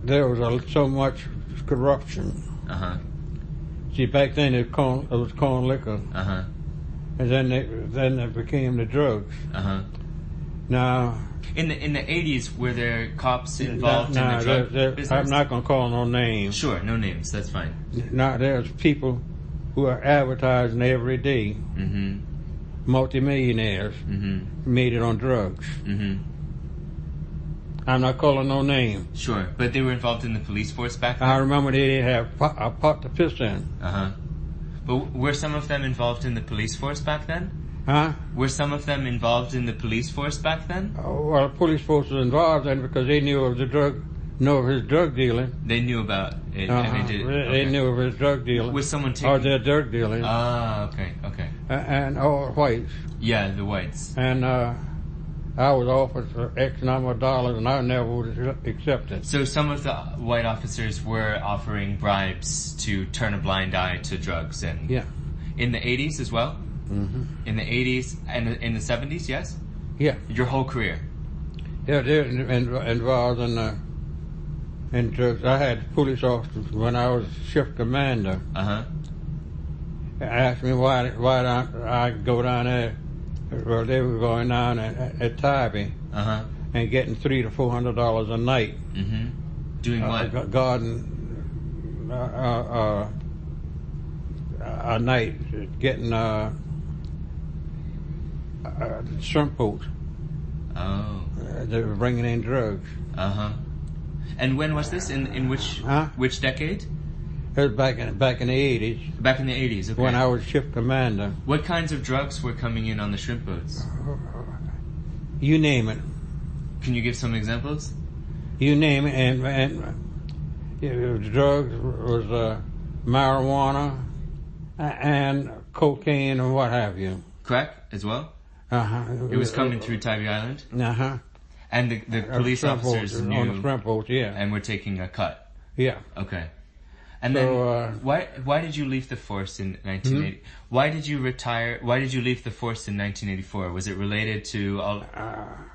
there was so much corruption. See, back then it was corn liquor, and then it became the drugs. Now, in the 80s, were there cops involved in the drug business? I'm not going to call no names. Sure, no names. That's fine. Now, there's people who are advertising every day, multimillionaires, made it on drugs. I'm not calling no name. Sure, but they were involved in the police force back then? I remember they didn't have a pot to piss in. But were some of them involved in the police force back then? Huh? Were some of them involved in the police force back then? Well, the police force was involved then because they knew of his drug dealing. They knew about it, and they did. They knew of his drug dealing. Was someone taking... Or their drug dealing. Ah, okay. And all whites. Yeah, the whites. And I was offered for X number of dollars, and I never would accept it. So some of the white officers were offering bribes to turn a blind eye to drugs, and in the 80s as well. In the 80s and in the 70s, yes. Yeah. Your whole career. Yeah, they're involved in drugs. I had police officers when I was shift commander. Asked me why don't I go down there. Well, they were going down at Tybee and getting $300 to $400 a night. Doing what? Guarding a night, getting shrimp boats. They were bringing in drugs. And when was this? In which decade? It was back in the 80s. Back in the 80s, okay. When I was ship commander. What kinds of drugs were coming in on the shrimp boats? You name it. Can you give some examples? You name it, and the drugs was marijuana and cocaine and what have you. Crack as well? It was coming through Tybee Island? And the police officers knew... On the shrimp boats, yeah. And were taking a cut? Yeah. Okay. And then, why did you leave the force in 1980? Why did you retire? Why did you leave the force in 1984? Was it related to all,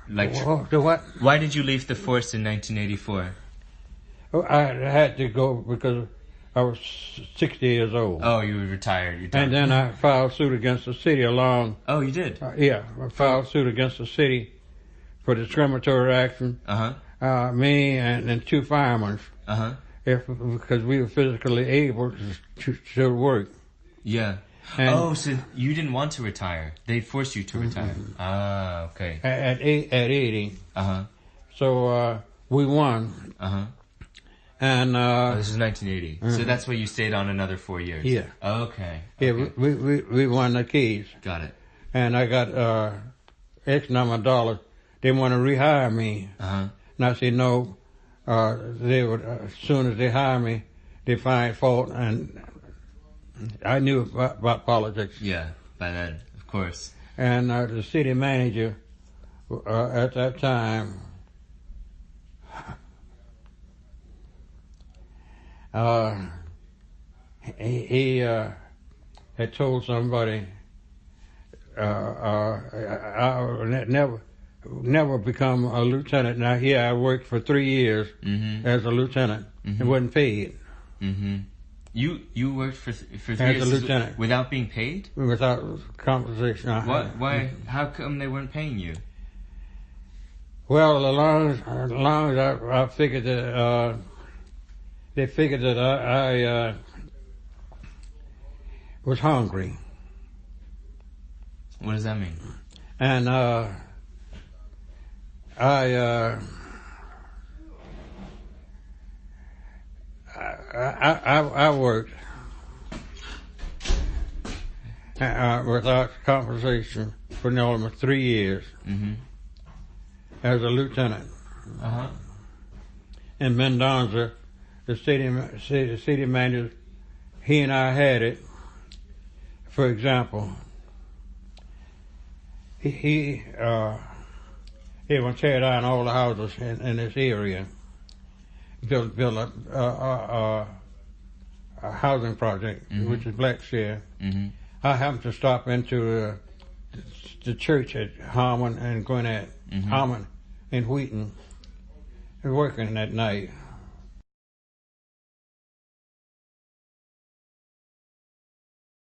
the what? Why did you leave the force in 1984? I had to go because I was 60 years old. Oh, you were retired. And then I filed suit against the city along. Oh, you did? Yeah, I filed suit against the city for discriminatory action. Me and two firemen. Because we were physically able to work. Yeah. And so you didn't want to retire. They forced you to retire. Ah, okay. At 80. So we won. And this is 1980. So that's why you stayed on another 4 years. Yeah. Okay. Yeah, we won the case. Got it. And I got X number of dollars. They want to rehire me. And I said no. They would, as soon as they hire me, they find fault, and I knew about politics. Yeah, by then, of course. And the city manager at that time, he had told somebody, I never become a lieutenant. Now here I worked for 3 years as a lieutenant and wasn't paid. You worked for 3 years as a lieutenant without being paid? Without compensation. Why? How come they weren't paying you? Well, as long as I figured that they figured that I was hungry. What does that mean? And I worked without compensation for almost 3 years as a lieutenant. In Mendoza, the city manager, he and I had it. For example, he want to tear down all the houses in this area, build a housing project, which is Blackshare. I happened to stop into the church at Harmon and Gwinnett, Harmon and Wheaton, and working that night.